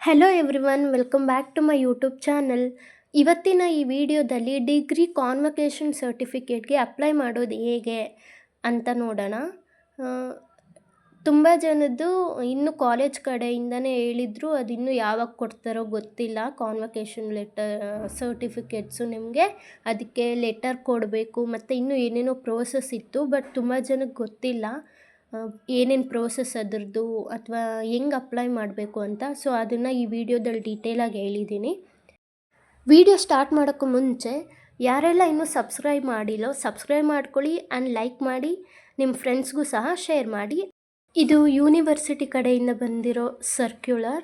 Hello everyone, welcome back to my YouTube channel. ಇವತ್ತಿನ ಈ ವಿಡಿಯೋದಲ್ಲಿ ಡಿಗ್ರಿ ಕಾನ್ವೊಕೇಷನ್ ಸರ್ಟಿಫಿಕೇಟ್ಗೆ ಅಪ್ಲೈ ಮಾಡೋದು ಹೇಗೆ ಅಂತ ನೋಡೋಣ. ತುಂಬ ಜನದ್ದು ಇನ್ನೂ ಕಾಲೇಜ್ ಕಡೆಯಿಂದನೇ ಹೇಳಿದ್ರು, ಅದು ಇನ್ನೂ ಯಾವಾಗ ಕೊಡ್ತಾರೋ ಗೊತ್ತಿಲ್ಲ. ಕಾನ್ವೊಕೇಷನ್ ಸರ್ಟಿಫಿಕೇಟ್ಸು ನಿಮಗೆ ಅದಕ್ಕೆ ಲೆಟರ್ ಕೊಡಬೇಕು ಮತ್ತು ಇನ್ನೂ ಏನೇನೋ ಪ್ರೋಸೆಸ್ ಇತ್ತು. ಬಟ್ ತುಂಬ ಜನಕ್ಕೆ ಗೊತ್ತಿಲ್ಲ ಏನೇನು ಪ್ರೋಸೆಸ್ ಅದರದ್ದು ಅಥವಾ ಹೆಂಗೆ ಅಪ್ಲೈ ಮಾಡಬೇಕು ಅಂತ. ಸೊ ಅದನ್ನು ಈ ವಿಡಿಯೋದಲ್ಲಿ ಡೀಟೇಲಾಗಿ ಹೇಳಿದ್ದೀನಿ. ವಿಡಿಯೋ ಸ್ಟಾರ್ಟ್ ಮಾಡೋಕ್ಕೂ ಮುಂಚೆ ಯಾರೆಲ್ಲ ಇನ್ನೂ ಸಬ್ಸ್ಕ್ರೈಬ್ ಮಾಡಿಲ್ಲೋ ಸಬ್ಸ್ಕ್ರೈಬ್ ಮಾಡ್ಕೊಳ್ಳಿ ಆ್ಯಂಡ್ ಲೈಕ್ ಮಾಡಿ, ನಿಮ್ಮ ಫ್ರೆಂಡ್ಸ್ಗೂ ಸಹ ಶೇರ್ ಮಾಡಿ. ಇದು ಯೂನಿವರ್ಸಿಟಿ ಕಡೆಯಿಂದ ಬಂದಿರೋ ಸರ್ಕ್ಯುಲರ್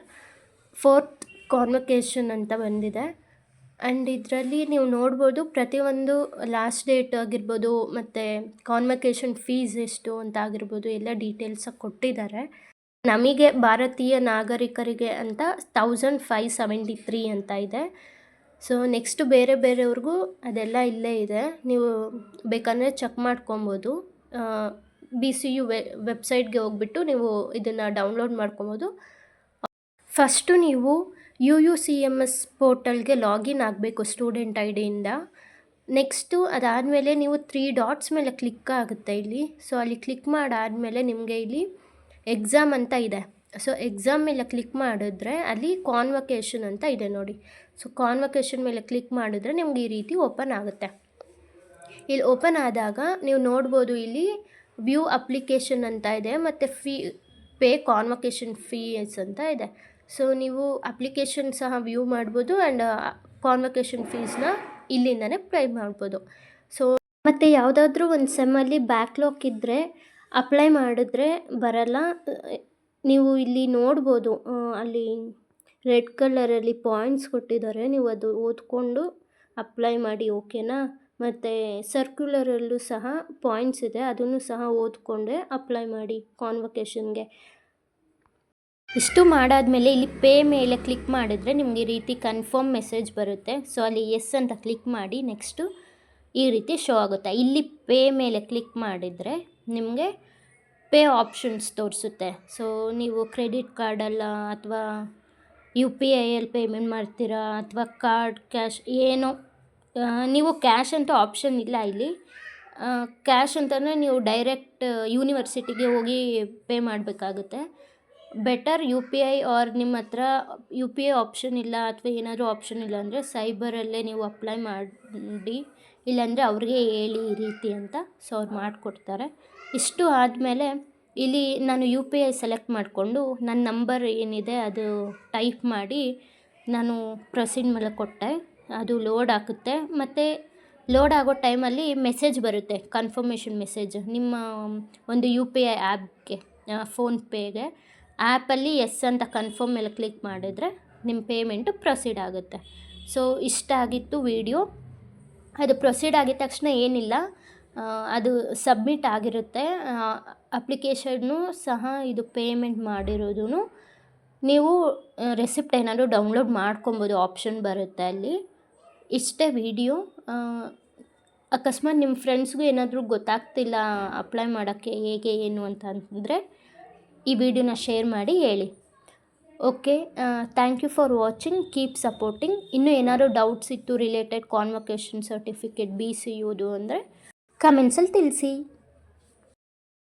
4th ಕಾನ್ವೊಕೇಷನ್ ಅಂತ ಬಂದಿದೆ. ಆ್ಯಂಡ್ ಇದರಲ್ಲಿ ನೀವು ನೋಡ್ಬೋದು ಪ್ರತಿಯೊಂದು ಲಾಸ್ಟ್ ಡೇಟ್ ಆಗಿರ್ಬೋದು ಮತ್ತು ಕಾನ್ವೊಕೇಷನ್ ಫೀಸ್ ಎಷ್ಟು ಅಂತ ಆಗಿರ್ಬೋದು ಎಲ್ಲ ಡೀಟೇಲ್ಸಾಗಿ ಕೊಟ್ಟಿದ್ದಾರೆ. ನಮಗೆ ಭಾರತೀಯ ನಾಗರಿಕರಿಗೆ ಅಂತ 1573 ಅಂತ ಇದೆ. ಸೊ ನೆಕ್ಸ್ಟು ಬೇರೆಯವ್ರಿಗೂ ಅದೆಲ್ಲ ಇಲ್ಲೇ ಇದೆ, ನೀವು ಬೇಕಂದರೆ ಚೆಕ್ ಮಾಡ್ಕೊಬೋದು. BCU ವೆಬ್ಸೈಟ್ಗೆ ಹೋಗ್ಬಿಟ್ಟು ನೀವು ಇದನ್ನು ಡೌನ್ಲೋಡ್ ಮಾಡ್ಕೊಬೋದು. ಫಸ್ಟು ನೀವು UUCMS ಪೋರ್ಟಲ್ಗೆ ಲಾಗಿನ್ ಆಗಬೇಕು ಸ್ಟೂಡೆಂಟ್ ID-ಇಂದ. ನೆಕ್ಸ್ಟು ಅದಾದಮೇಲೆ ನೀವು 3 ಡಾಟ್ಸ್ ಮೇಲೆ ಕ್ಲಿಕ್ ಆಗುತ್ತೆ ಇಲ್ಲಿ. ಸೊ ಅಲ್ಲಿ ಕ್ಲಿಕ್ ಮಾಡಾದಮೇಲೆ ನಿಮಗೆ ಇಲ್ಲಿ ಎಕ್ಸಾಮ್ ಅಂತ ಇದೆ. ಸೊ ಎಕ್ಸಾಮ್ ಮೇಲೆ ಕ್ಲಿಕ್ ಮಾಡಿದ್ರೆ ಅಲ್ಲಿ ಕಾನ್ವೊಕೇಷನ್ ಅಂತ ಇದೆ ನೋಡಿ. ಸೊ ಕಾನ್ವೊಕೇಷನ್ ಮೇಲೆ ಕ್ಲಿಕ್ ಮಾಡಿದ್ರೆ ನಿಮ್ಗೆ ಈ ರೀತಿ ಓಪನ್ ಆಗುತ್ತೆ. ಇಲ್ಲಿ ಓಪನ್ ಆದಾಗ ನೀವು ನೋಡ್ಬೋದು ಇಲ್ಲಿ ವ್ಯೂ ಅಪ್ಲಿಕೇಶನ್ ಅಂತ ಇದೆ ಮತ್ತು ಪೇ ಕಾನ್ವೊಕೇಷನ್ ಫೀಸ್ ಅಂತ ಇದೆ. ಸೊ ನೀವು ಅಪ್ಲಿಕೇಶನ್ ಸಹ ವ್ಯೂ ಮಾಡ್ಬೋದು ಆ್ಯಂಡ್ ಕಾನ್ವೊಕೇಷನ್ ಫೀಸ್ನ ಇಲ್ಲಿಂದನೇ ಪೇ ಮಾಡ್ಬೋದು. ಸೊ ಮತ್ತು ಯಾವುದಾದ್ರೂ ಒಂದು ಸೆಮ್ಮಲ್ಲಿ ಬ್ಯಾಕ್ಲಾಗ್ ಇದ್ದರೆ ಅಪ್ಲೈ ಮಾಡಿದ್ರೆ ಬರಲ್ಲ. ನೀವು ಇಲ್ಲಿ ನೋಡ್ಬೋದು ಅಲ್ಲಿ ರೆಡ್ ಕಲರಲ್ಲಿ ಪಾಯಿಂಟ್ಸ್ ಕೊಟ್ಟಿದ್ದಾರೆ, ನೀವು ಅದು ಓದ್ಕೊಂಡು ಅಪ್ಲೈ ಮಾಡಿ, ಓಕೆನಾ. ಮತ್ತು ಸರ್ಕ್ಯುಲರಲ್ಲೂ ಸಹ ಪಾಯಿಂಟ್ಸ್ ಇದೆ, ಅದನ್ನು ಸಹ ಓದ್ಕೊಂಡೆ ಅಪ್ಲೈ ಮಾಡಿ ಕಾನ್ವೊಕೇಷನ್ಗೆ. ಇಷ್ಟು ಮಾಡಾದಮೇಲೆ ಇಲ್ಲಿ ಪೇ ಮೇಲೆ ಕ್ಲಿಕ್ ಮಾಡಿದರೆ ನಿಮಗೆ ಈ ರೀತಿ ಕನ್ಫರ್ಮ್ ಮೆಸೇಜ್ ಬರುತ್ತೆ. ಸೊ ಅಲ್ಲಿ ಎಸ್ ಅಂತ ಕ್ಲಿಕ್ ಮಾಡಿ ನೆಕ್ಸ್ಟು ಈ ರೀತಿ ಶೋ ಆಗುತ್ತೆ. ಇಲ್ಲಿ ಪೇ ಮೇಲೆ ಕ್ಲಿಕ್ ಮಾಡಿದರೆ ನಿಮಗೆ ಪೇ ಆಪ್ಷನ್ಸ್ ತೋರಿಸುತ್ತೆ. ಸೊ ನೀವು ಕ್ರೆಡಿಟ್ ಕಾರ್ಡಲ್ಲ ಅಥವಾ UPIಯಲ್ಲಿ ಪೇಮೆಂಟ್ ಮಾಡ್ತೀರಾ ಅಥವಾ ಕಾರ್ಡ್, ಕ್ಯಾಶ್ ಏನೋ, ನೀವು ಕ್ಯಾಶ್ ಅಂತ ಆಪ್ಷನ್ ಇಲ್ಲ ಇಲ್ಲಿ. ಕ್ಯಾಶ್ ಅಂತಲೇ ನೀವು ಡೈರೆಕ್ಟ್ ಯೂನಿವರ್ಸಿಟಿಗೆ ಹೋಗಿ ಪೇ ಮಾಡಬೇಕಾಗುತ್ತೆ. ಬೆಟರ್ UPI ಆರ್ ನಿಮ್ಮ ಹತ್ರ UPI ಆಪ್ಷನ್ ಇಲ್ಲ ಅಥವಾ ಏನಾದರೂ ಆಪ್ಷನ್ ಇಲ್ಲ ಅಂದರೆ ಸೈಬರಲ್ಲೇ ನೀವು ಅಪ್ಲೈ ಮಾಡಿ, ಇಲ್ಲಾಂದರೆ ಅವ್ರಿಗೆ ಹೇಳಿ ಈ ರೀತಿ ಅಂತ. ಸೊ ಅವ್ರು ಮಾಡಿಕೊಡ್ತಾರೆ. ಇಷ್ಟು ಆದಮೇಲೆ ಇಲ್ಲಿ ನಾನು UPI ಸೆಲೆಕ್ಟ್ ಮಾಡಿಕೊಂಡು ನನ್ನ ನಂಬರ್ ಏನಿದೆ ಅದು ಟೈಪ್ ಮಾಡಿ ನಾನು ಪ್ರೊಸೀಡ್ ಮೇಲೆ ಕೊಟ್ಟೆ. ಅದು ಲೋಡ್ ಆಗುತ್ತೆ ಮತ್ತು ಲೋಡ್ ಆಗೋ ಟೈಮಲ್ಲಿ ಮೆಸೇಜ್ ಬರುತ್ತೆ, ಕನ್ಫರ್ಮೇಷನ್ ಮೆಸೇಜ್ ನಿಮ್ಮ ಒಂದು UPI ಆ್ಯಪ್ಗೆ, ಫೋನ್ಪೇಗೆ ಆ್ಯಪಲ್ಲಿ ಎಸ್ ಅಂತ ಕನ್ಫರ್ಮ್ ಮೇಲೆ ಕ್ಲಿಕ್ ಮಾಡಿದರೆ ನಿಮ್ಮ ಪೇಮೆಂಟು ಪ್ರೊಸೀಡ್ ಆಗುತ್ತೆ. ಸೊ ಇಷ್ಟ ಆಗಿತ್ತು ವಿಡಿಯೋ. ಅದು ಪ್ರೊಸೀಡ್ ಆಗಿದ ತಕ್ಷಣ ಏನಿಲ್ಲ, ಅದು ಸಬ್ಮಿಟ್ ಆಗಿರುತ್ತೆ ಅಪ್ಲಿಕೇಶನ್ನು ಸಹ. ಇದು ಪೇಮೆಂಟ್ ಮಾಡಿರೋದು ನೀವು ರೆಸಿಪ್ಟ್ ಏನಾದರೂ ಡೌನ್ಲೋಡ್ ಮಾಡ್ಕೊಬೋದು, ಆಪ್ಷನ್ ಬರುತ್ತೆ ಅಲ್ಲಿ. ಇಷ್ಟೇ ವಿಡಿಯೋ. ಅಕಸ್ಮಾತ್ ನಿಮ್ಮ ಫ್ರೆಂಡ್ಸ್ಗೂ ಏನಾದರೂ ಗೊತ್ತಾಗ್ತಿಲ್ಲ ಅಪ್ಲೈ ಮಾಡೋಕ್ಕೆ ಹೇಗೆ ಏನು ಅಂತ ಅಂದರೆ ಈ ವಿಡಿಯೋನ ಶೇರ್ ಮಾಡಿ ಹೇಳಿ. Okay, thank you for watching, keep supporting. ಇನ್ನೂ ಏನಾದರೂ ಡೌಟ್ಸ್ ಇತ್ತು ರಿಲೇಟೆಡ್ ಕಾನ್ವೊಕೇಷನ್ ಸರ್ಟಿಫಿಕೇಟ್ BCUದು ಅಂದರೆ ಕಮೆಂಟ್ಸಲ್ಲಿ ತಿಳಿಸಿ.